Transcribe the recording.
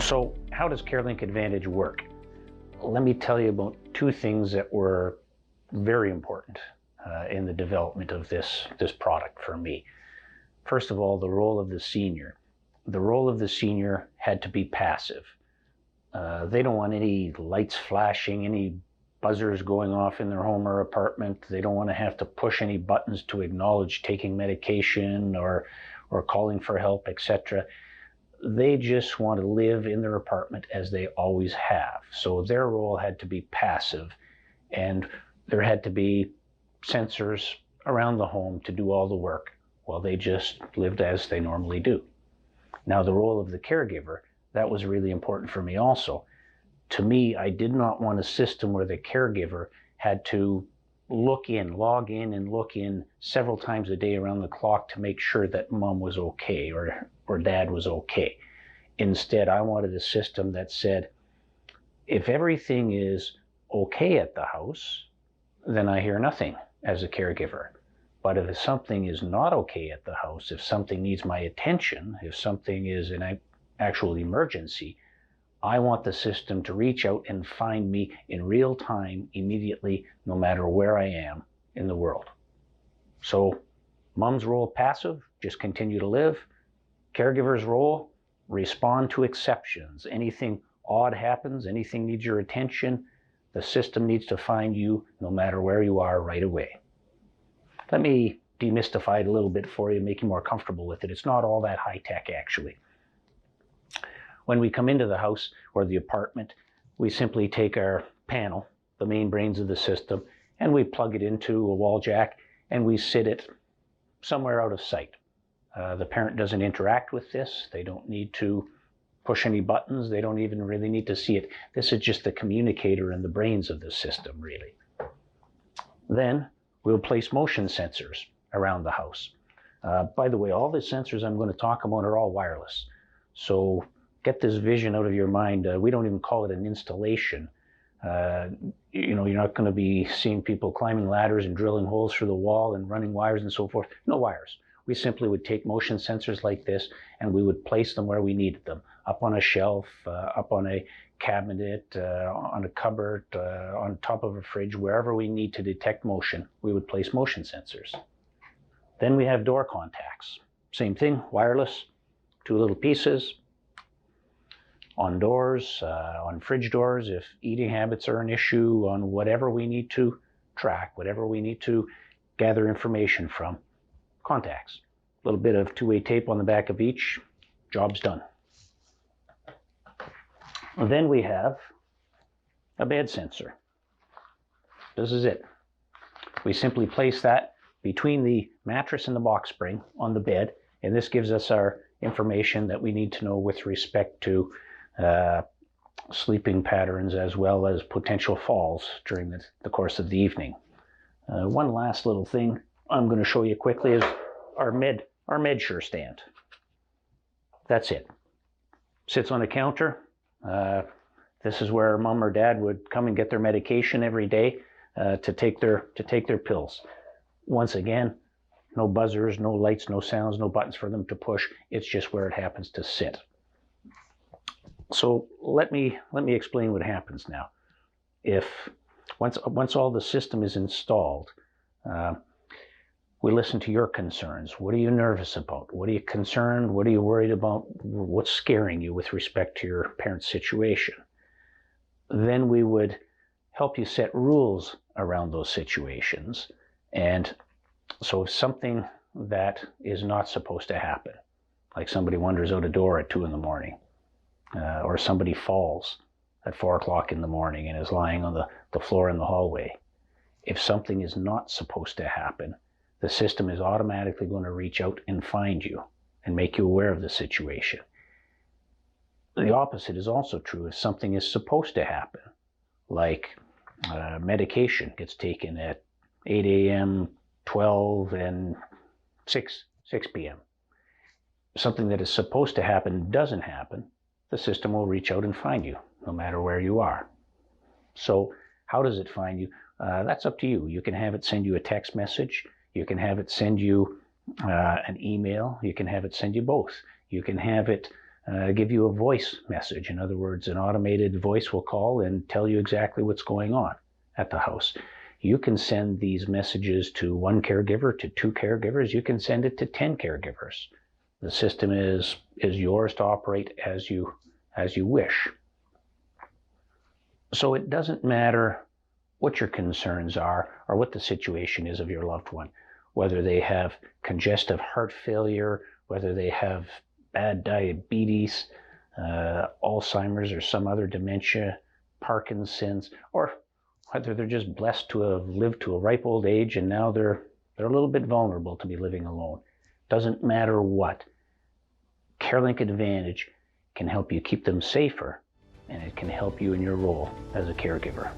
So how does CareLink Advantage work? Let me tell you about two things that were very important in the development of this product for me. First of all, the role of the senior. The role of the senior had to be passive. They don't want any lights flashing, any buzzers going off in their home or apartment. They don't want to have to push any buttons to acknowledge taking medication or calling for help, etc. They just want to live in their apartment as they always have. So their role had to be passive, and there had to be sensors around the home to do all the work while they just lived as they normally do. Now, the role of the caregiver, that was really important for me also. To me, I did not want a system where the caregiver had to log in and look in several times a day around the clock to make sure that mom was okay or dad was okay. Instead, I wanted a system that said, if everything is okay at the house, then I hear nothing as a caregiver. But if something is not okay at the house, if something needs my attention, if something is an actual emergency, I want the system to reach out and find me in real time, immediately, no matter where I am in the world. So mom's role, passive, just continue to live. Caregiver's role, respond to exceptions. Anything odd happens, anything needs your attention, the system needs to find you no matter where you are right away. Let me demystify it a little bit for you, make you more comfortable with it. It's not all that high tech, actually. When we come into the house or the apartment, we simply take our panel, the main brains of the system, and we plug it into a wall jack and we sit it somewhere out of sight. The parent doesn't interact with this. They don't need to push any buttons. They don't even really need to see it. This is just the communicator and the brains of the system, really. Then we'll place motion sensors around the house. By the way, all the sensors I'm going to talk about are all wireless. So get this vision out of your mind. We don't even call it an installation. You're not going to be seeing people climbing ladders and drilling holes through the wall and running wires and so forth. No wires. We simply would take motion sensors like this and we would place them where we needed them, up on a shelf, up on a cabinet, on a cupboard, on top of a fridge, wherever we need to detect motion, we would place motion sensors. Then we have door contacts. Same thing, wireless, two little pieces. On doors, on fridge doors, if eating habits are an issue, on whatever we need to track, whatever we need to gather information from, contacts. A little bit of two-way tape on the back of each, job's done. Then we have a bed sensor. This is it. We simply place that between the mattress and the box spring on the bed, and this gives us our information that we need to know with respect to sleeping patterns as well as potential falls during the course of the evening. One last little thing I'm going to show you quickly is our Midshire Stand. That's it. Sits on a counter. This is where mom or dad would come and get their medication every day to take their pills. Once again, no buzzers, no lights, no sounds, no buttons for them to push. It's just where it happens to sit. So let me explain what happens now. If once all the system is installed, we listen to your concerns. What are you nervous about? What are you concerned? What are you worried about? What's scaring you with respect to your parent's situation? Then we would help you set rules around those situations. And so if something that is not supposed to happen, like somebody wanders out a door at 2 a.m, or somebody falls at 4 o'clock in the morning and is lying on the floor in the hallway. If something is not supposed to happen, the system is automatically going to reach out and find you and make you aware of the situation. The opposite is also true. If something is supposed to happen, like medication gets taken at 8 a.m., 12, and 6 p.m. Something that is supposed to happen doesn't happen, the system will reach out and find you, no matter where you are. So how does it find you? That's up to you. You can have it send you a text message. You can have it send you an email. You can have it send you both. You can have it give you a voice message. In other words, an automated voice will call and tell you exactly what's going on at the house. You can send these messages to one caregiver, to two caregivers. You can send it to 10 caregivers. The system is yours to operate as you wish. So it doesn't matter what your concerns are or what the situation is of your loved one, whether they have congestive heart failure, whether they have bad diabetes, Alzheimer's or some other dementia, Parkinson's, or whether they're just blessed to have lived to a ripe old age and now they're a little bit vulnerable to be living alone. Doesn't matter what. CareLink Advantage can help you keep them safer, and it can help you in your role as a caregiver.